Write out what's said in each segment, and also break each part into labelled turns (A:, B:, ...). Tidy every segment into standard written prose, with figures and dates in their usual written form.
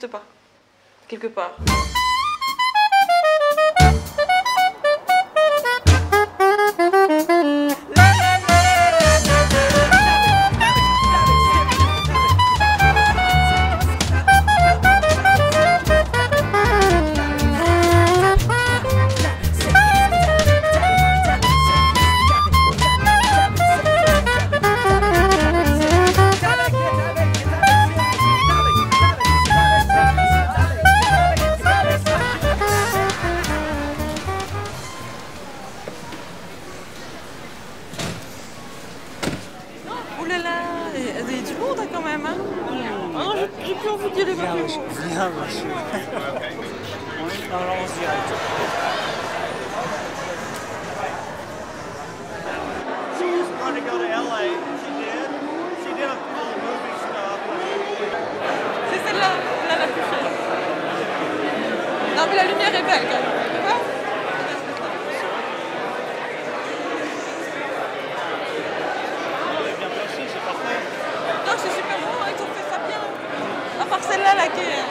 A: n'existe pas, quelque part. Ouh là là, il y a du monde hein, quand même. Hein. Oh non, j'ai plus envie d'y aller.
B: Viens, monsieur. Viens, monsieur. On est dans l'avance direct.
C: She used to want to go to LA. She did. She did a full movie stuff.
A: C'est celle-là, là la plus chère. Non mais la lumière est belle quand même. Tu vois? Non, c'est super bon, ils ont fait ça bien. À part celle-là, là, qui est...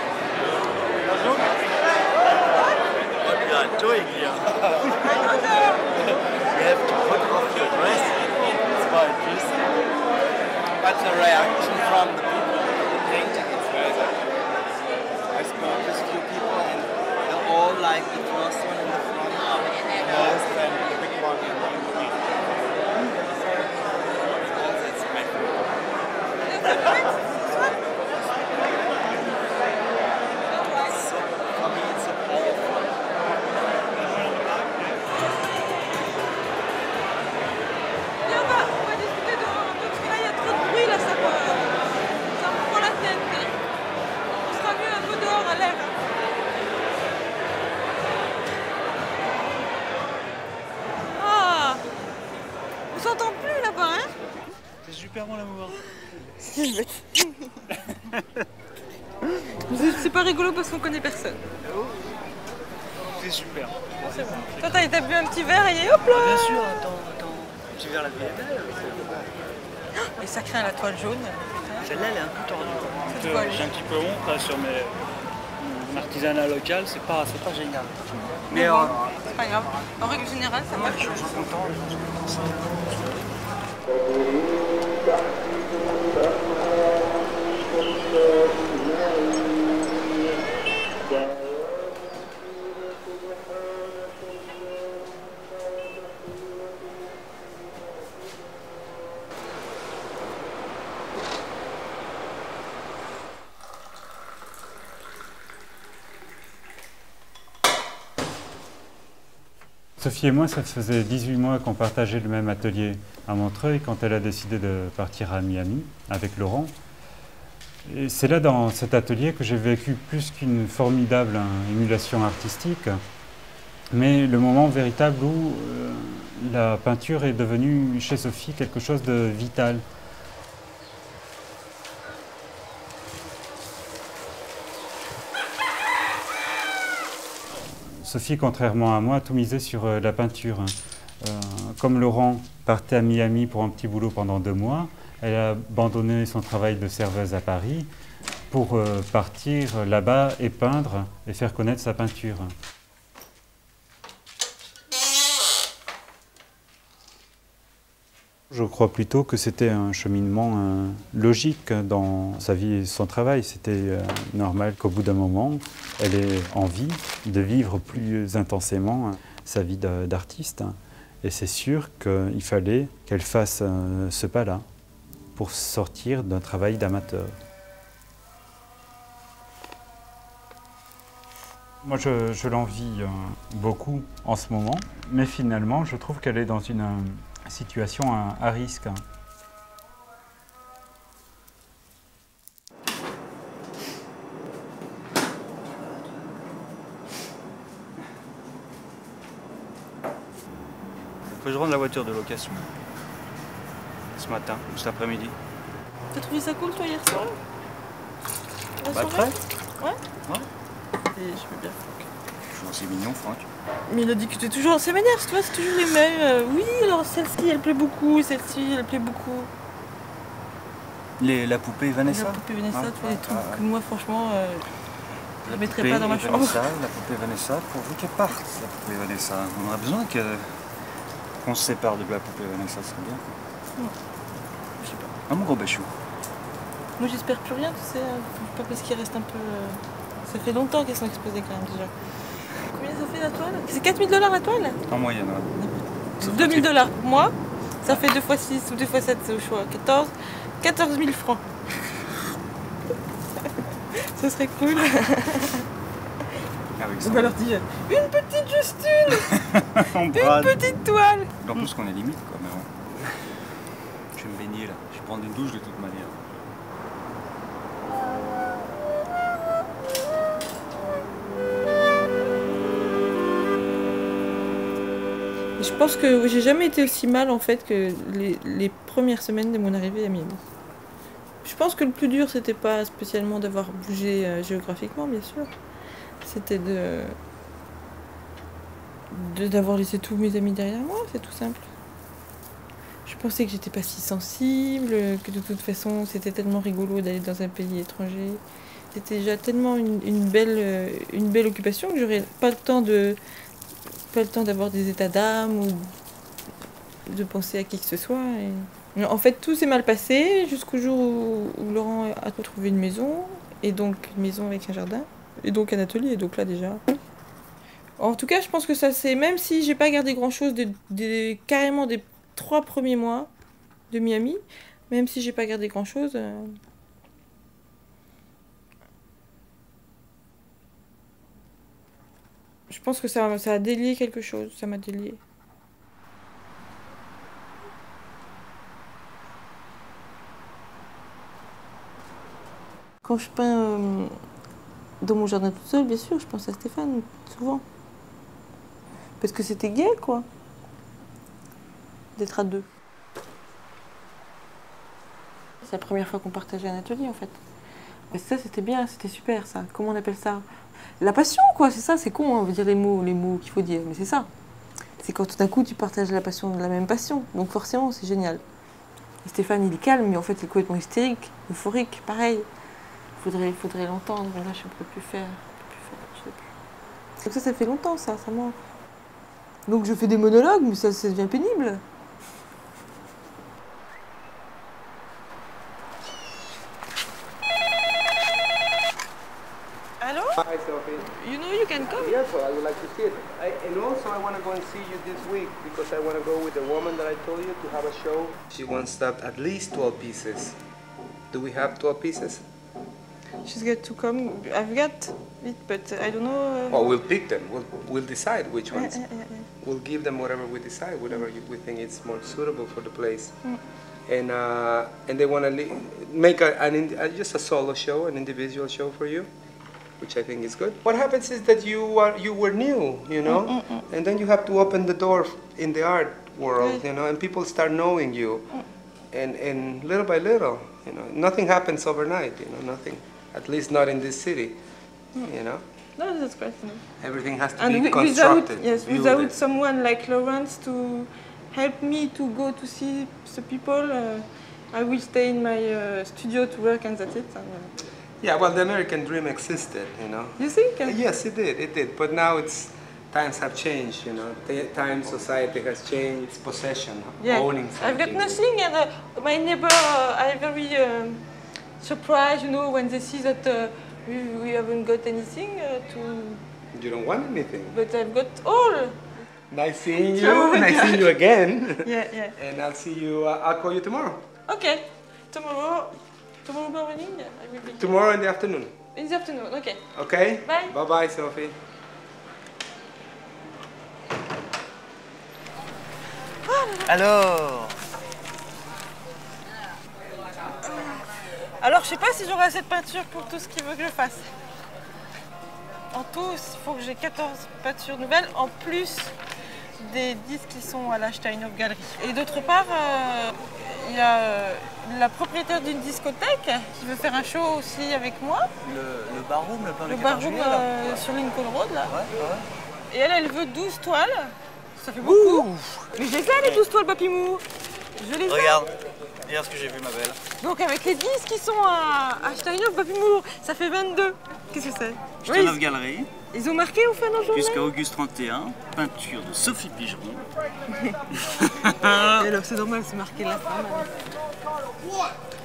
D: You are doing here. You have to put off your dress. It's quite interesting. But the reaction from the people, the painting, it's very good. I spoke with a few people and they all like the first one in the front most than the big one in the between. Also, it's my favorite. So, for me, it's so powerful.
A: Viens, on va discuter de parce que là, il y a trop de bruit, là, ça me prend la tête. On sera mieux un peu dehors à l'air. Ah, on s'entend plus là-bas, hein?
B: C'est super bon l'amour.
A: C'est pas rigolo parce qu'on connaît personne.
B: C'est super.
A: C'est bon. Toi, t'as bu un petit verre et hop là!
B: Bien sûr, attends. J'ai vers la vie est belle.
A: Et ça crée la toile jaune.
B: Celle-là, elle est un peu tordue.
A: Cette toile.
B: J'ai un petit peu honte là, sur mon artisanat local, c'est pas génial. Mais
A: bon, c'est pas grave. En règle générale, ça marche.
B: les gens sont contents, les gens sont contents.
E: Sophie et moi, ça faisait 18 mois qu'on partageait le même atelier à Montreuil quand elle a décidé de partir à Miami avec Laurent. Et c'est là, dans cet atelier, que j'ai vécu plus qu'une formidable émulation artistique, mais le moment véritable où la peinture est devenue chez Sophie quelque chose de vital. Sophie, contrairement à moi, a tout misé sur la peinture. Comme Laurent partait à Miami pour un petit boulot pendant 2 mois, elle a abandonné son travail de serveuse à Paris pour partir là-bas et peindre et faire connaître sa peinture. Je crois plutôt que c'était un cheminement logique dans sa vie et son travail. C'était normal qu'au bout d'un moment, elle ait envie de vivre plus intensément sa vie d'artiste. Et c'est sûr qu'il fallait qu'elle fasse ce pas-là pour sortir d'un travail d'amateur. Moi, je l'envie beaucoup en ce moment, mais finalement, je trouve qu'elle est dans une situation à risque.
B: Faut que je rende la voiture de location. Ce matin, ou cet après-midi.
A: T'as trouvé ça cool toi hier soir?
B: Bah très.
A: Ouais. Et je veux bien.
B: Je suis aussi mignon, Franck.
A: Mais il a dit que tu es toujours... Ça m'énerve, toi, c'est toujours les mêmes. Oui, alors celle-ci, elle plaît beaucoup, celle-ci, elle plaît beaucoup.
B: La poupée Vanessa.
A: La poupée Vanessa, tu vois, des trucs que moi, franchement... Je ne mettrai pas dans ma chambre.
B: Vanessa, la poupée Vanessa, pourvu qu'elle parte, la poupée Vanessa. On a besoin qu'on se sépare de la poupée Vanessa, c'est bien.
A: Je sais pas.
B: Ah, mon gros bachou.
A: Moi j'espère plus rien, tu sais, pas parce qu'il reste un peu... Ça fait longtemps qu'elles sont exposées quand même déjà. Combien ça fait la toile? C'est 4 000 $ la toile?
B: En moyenne, ouais.
A: 2 000 $ pour moi, ça fait 2 x 6 ou 2 x 7, c'est au choix. 14 000 francs. Ce serait cool.
B: Avec ça.
A: On va leur dire une petite Justine.
B: On
A: Une
B: brade.
A: petite toile.
B: En plus qu'on est limite, quoi, mais bon. Je vais me baigner là, je vais prendre une douche de toute manière.
A: Je pense que j'ai jamais été aussi mal en fait que les premières semaines de mon arrivée à Miami. Je pense que le plus dur c'était pas spécialement d'avoir bougé géographiquement bien sûr. C'était d'avoir laissé tous mes amis derrière moi, c'est tout simple. Je pensais que j'étais pas si sensible, que de toute façon c'était tellement rigolo d'aller dans un pays étranger. C'était déjà tellement une belle occupation que j'aurais pas le temps d'avoir des états d'âme ou de penser à qui que ce soit. Et... En fait, tout s'est mal passé jusqu'au jour où Laurent a trouvé une maison, et donc une maison avec un jardin, et donc un atelier, et donc là déjà... En tout cas, je pense que ça c'est, même si j'ai pas gardé grand-chose carrément des 3 premiers mois de Miami, même si j'ai pas gardé grand-chose... Je pense que ça a délié quelque chose, ça m'a délié. Quand je peins dans mon jardin toute seule, bien sûr, je pense à Stéphane, souvent. Parce que c'était gai, quoi, d'être à 2. C'est la première fois qu'on partageait un atelier, en fait. Et ça, c'était bien, c'était super, ça. Comment on appelle ça? La passion, quoi, c'est ça, c'est con, hein, on veut dire les mots qu'il faut dire, mais c'est ça. C'est quand tout d'un coup tu partages la même passion, donc forcément c'est génial. Et Stéphane il est calme, mais en fait il est complètement hystérique, euphorique, pareil. Faudrait l'entendre, mais là je ne peux plus faire, je sais plus. Donc ça fait longtemps ça manque. Donc je fais des monologues, mais ça devient pénible. Hello?
D: Hi, Sophie.
A: You know you can come?
D: Yes, well, I would like to see it. And also, I want to go and see you this week because I want to go with the woman that I told you to have a show. She wants at least 12 pieces. Do we have 12 pieces?
A: She's got to come. I've got it, but I don't know.
D: Well, we'll pick them. We'll decide which ones.
A: Yeah.
D: We'll give them whatever we decide, whatever we think is more suitable for the place. And they want to make just a solo show, an individual show for you, which I think is good. What happens is that you were new, you know, and then you have to open the door in the art world, you know, and people start knowing you, and little by little, you know, nothing happens overnight, you know, nothing, at least not in this city, you know.
A: No, that's great.
D: Everything has to be constructed.
A: Without someone like Lawrence to help me to go to see the people, I will stay in my studio to work and that's it.
D: Yeah, well, the American dream existed, you know.
A: You think?
D: Yes, it did. But now times have changed, you know. Society has changed, it's possession, owning something.
A: I've got nothing, and my neighbor are very surprised, you know, when they see that we haven't got anything
D: You don't want anything.
A: But I've got all.
D: Nice seeing you. Nice seeing you again.
A: Yeah.
D: And I'll see you. I'll call you tomorrow.
A: Okay. Tomorrow morning, I will be here.
D: Tomorrow in the afternoon.
A: In the afternoon, okay.
D: Okay?
A: Bye.
D: Bye-bye, Sophie.
A: Alors, je sais pas si j'aurai assez de peinture pour tout ce qu'il veut que je fasse. En tout, il faut que j'ai 14 peintures nouvelles, en plus des 10 qui sont à la Steinhoff Gallery. Et d'autre part, il y a la propriétaire d'une discothèque qui veut faire un show aussi avec moi.
B: Le barroom,
A: le barroom sur Lincoln Road, là.
B: Ouais.
A: Et elle veut 12 toiles. Ça fait beaucoup. Mais je les ai, les 12 toiles, Papy Mou. Je les ai.
F: Regarde,
B: Regarde ce que j'ai vu, ma belle.
A: Donc avec les 10 qui sont à Steinhoff, Baby-Moor, ça fait 22. Qu'est-ce que c'est?
B: Steinhoff Galerie,
A: Ils ont marqué au fin de la journée.
B: jusqu'à Auguste 31, peinture de Sophie Pigeron.
A: Et alors c'est normal, c'est marqué la femme.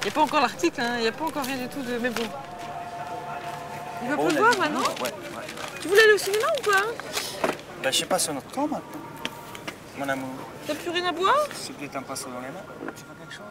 A: Il n'y a pas encore l'article, hein. Il n'y a pas encore rien du tout de... Mais bon. Il va pleuvoir maintenant?
B: Ouais.
A: Tu voulais aller au cinéma ou pas?
B: Bah, je sais pas, c'est notre temps maintenant. Mon amour,
A: T'as plus rien à boire?
B: s'il te plaît, t'as un pinceau dans les mains. Tu veux quelque chose?